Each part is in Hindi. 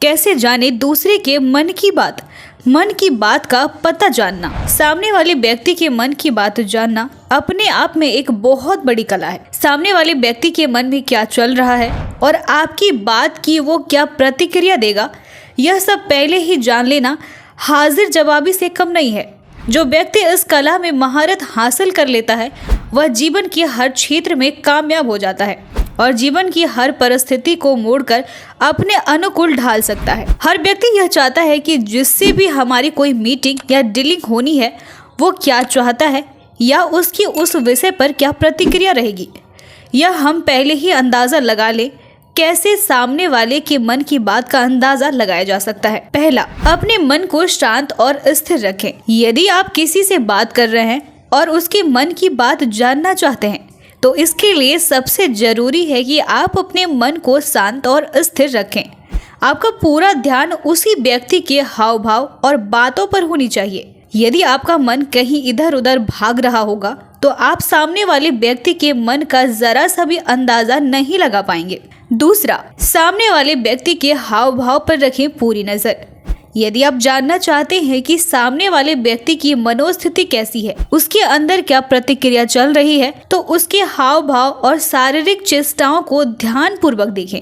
कैसे जाने दूसरे के मन की बात का पता जानना। सामने वाले व्यक्ति के मन की बात जानना अपने आप में एक बहुत बड़ी कला है। सामने वाले व्यक्ति के मन में क्या चल रहा है और आपकी बात की वो क्या प्रतिक्रिया देगा, यह सब पहले ही जान लेना हाजिर जवाबी से कम नहीं है। जो व्यक्ति इस कला में महारत हासिल कर लेता है वह जीवन के हर क्षेत्र में कामयाब हो जाता है और जीवन की हर परिस्थिति को मोड़कर अपने अनुकूल ढाल सकता है। हर व्यक्ति यह चाहता है कि जिससे भी हमारी कोई मीटिंग या डीलिंग होनी है वो क्या चाहता है या उसकी उस विषय पर क्या प्रतिक्रिया रहेगी, यह हम पहले ही अंदाज़ा लगा लें। कैसे सामने वाले के मन की बात का अंदाजा लगाया जा सकता है। पहला, अपने मन को शांत और स्थिर रखें। यदि आप किसी से बात कर रहे हैं और उसके मन की बात जानना चाहते हैं तो इसके लिए सबसे जरूरी है कि आप अपने मन को शांत और स्थिर रखें। आपका पूरा ध्यान उसी व्यक्ति के हाव भाव और बातों पर होनी चाहिए। यदि आपका मन कहीं इधर उधर भाग रहा होगा तो आप सामने वाले व्यक्ति के मन का जरा सा भी अंदाजा नहीं लगा पाएंगे। दूसरा, सामने वाले व्यक्ति के हाव भाव पर रखें पूरी नजर। यदि आप जानना चाहते हैं कि सामने वाले व्यक्ति की मनोस्थिति कैसी है, उसके अंदर क्या प्रतिक्रिया चल रही है, तो उसके हाव भाव और शारीरिक चेष्टाओं को ध्यान पूर्वक देखें।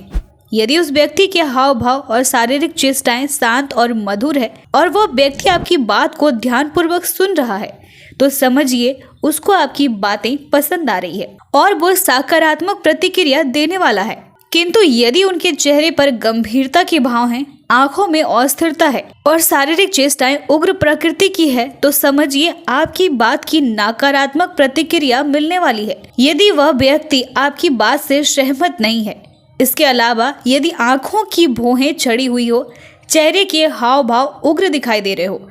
यदि उस व्यक्ति के हाव भाव और शारीरिक चेष्टाएं शांत और मधुर है और वह व्यक्ति आपकी बात को ध्यान पूर्वक सुन रहा है तो समझिए उसको आपकी बातें पसंद आ रही है और वो सकारात्मक प्रतिक्रिया देने वाला है। किंतु यदि उनके चेहरे पर गंभीरता के भाव हैं, आंखों में अस्थिरता है और शारीरिक चेष्टाएं उग्र प्रकृति की है तो समझिए आपकी बात की नकारात्मक प्रतिक्रिया मिलने वाली है। यदि वह व्यक्ति आपकी बात से सहमत नहीं है, इसके अलावा यदि आंखों की भौहें चढ़ी हुई हो, चेहरे के हाव भाव उग्र दिखाई दे रहे हो,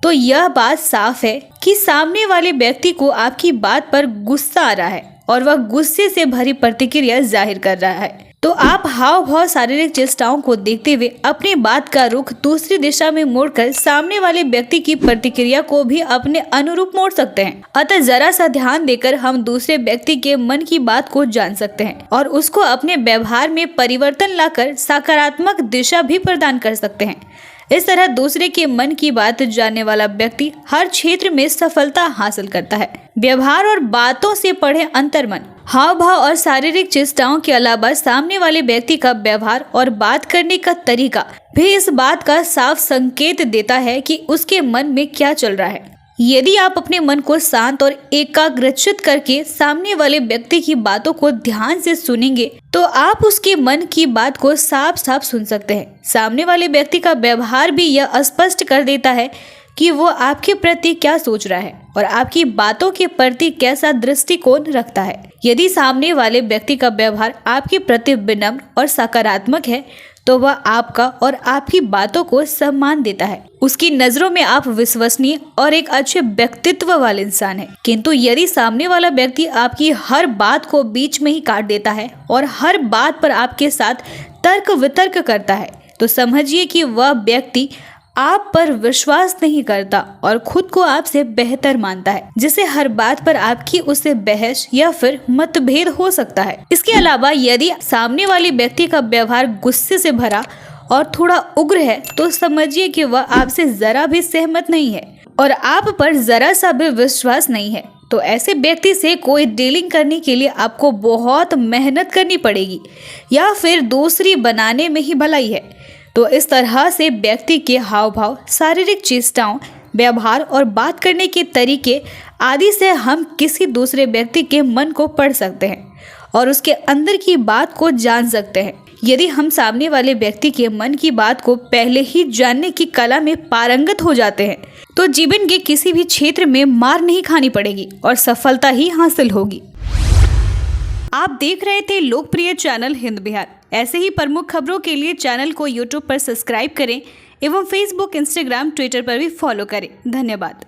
तो यह बात साफ है कि सामने वाले व्यक्ति को आपकी बात पर गुस्सा आ रहा है और वह गुस्से से भरी प्रतिक्रिया जाहिर कर रहा है। तो आप हाव भाव शारीरिक चेष्टाओं को देखते हुए अपनी बात का रुख दूसरी दिशा में मोड़कर सामने वाले व्यक्ति की प्रतिक्रिया को भी अपने अनुरूप मोड़ सकते हैं। अतः जरा सा ध्यान देकर हम दूसरे व्यक्ति के मन की बात को जान सकते हैं और उसको अपने व्यवहार में परिवर्तन लाकर सकारात्मक दिशा भी प्रदान कर सकते हैं। इस तरह दूसरे के मन की बात जानने वाला व्यक्ति हर क्षेत्र में सफलता हासिल करता है। व्यवहार और बातों से पढ़े अंतर्मन। हाव भाव और शारीरिक चेष्टाओं के अलावा सामने वाले व्यक्ति का व्यवहार और बात करने का तरीका भी इस बात का साफ संकेत देता है कि उसके मन में क्या चल रहा है। यदि आप अपने मन को शांत और एकाग्रचित करके सामने वाले व्यक्ति की बातों को ध्यान से सुनेंगे तो आप उसके मन की बात को साफ साफ सुन सकते हैं। सामने वाले व्यक्ति का व्यवहार भी यह स्पष्ट कर देता है कि वो आपके प्रति क्या सोच रहा है और आपकी बातों के प्रति कैसा दृष्टिकोण रखता है। यदि सामने वाले व्यक्ति का व्यवहार आपके प्रति विनम्र और सकारात्मक है तो वह आपका और आपकी बातों को सम्मान देता है। उसकी नजरों में आप विश्वसनीय और एक अच्छे व्यक्तित्व वाले इंसान हैं। किंतु यदि सामने वाला व्यक्ति आपकी हर बात को बीच में ही काट देता है और हर बात पर आपके साथ तर्क वितर्क करता है तो समझिए कि वह व्यक्ति आप पर विश्वास नहीं करता और खुद को आपसे बेहतर मानता है, जिसे हर बात पर आपकी उससे बहस या फिर मतभेद हो सकता है। इसके अलावा यदि सामने वाले व्यक्ति का व्यवहार गुस्से से भरा और थोड़ा उग्र है तो समझिए कि वह आपसे जरा भी सहमत नहीं है और आप पर जरा सा भी विश्वास नहीं है। तो ऐसे व्यक्ति से कोई डीलिंग करने के लिए आपको बहुत मेहनत करनी पड़ेगी या फिर दूसरी बनाने में ही भलाई है। तो इस तरह से व्यक्ति के हाव भाव, शारीरिक चेष्टाओं, व्यवहार और बात करने के तरीके आदि से हम किसी दूसरे व्यक्ति के मन को पढ़ सकते हैं और उसके अंदर की बात को जान सकते हैं। यदि हम सामने वाले व्यक्ति के मन की बात को पहले ही जानने की कला में पारंगत हो जाते हैं तो जीवन के किसी भी क्षेत्र में मार नहीं खानी पड़ेगी और सफलता ही हासिल होगी। आप देख रहे थे लोकप्रिय चैनल हिंद बिहार। ऐसे ही प्रमुख खबरों के लिए चैनल को यूट्यूब पर सब्सक्राइब करें एवं फेसबुक, इंस्टाग्राम, ट्विटर पर भी फॉलो करें। धन्यवाद।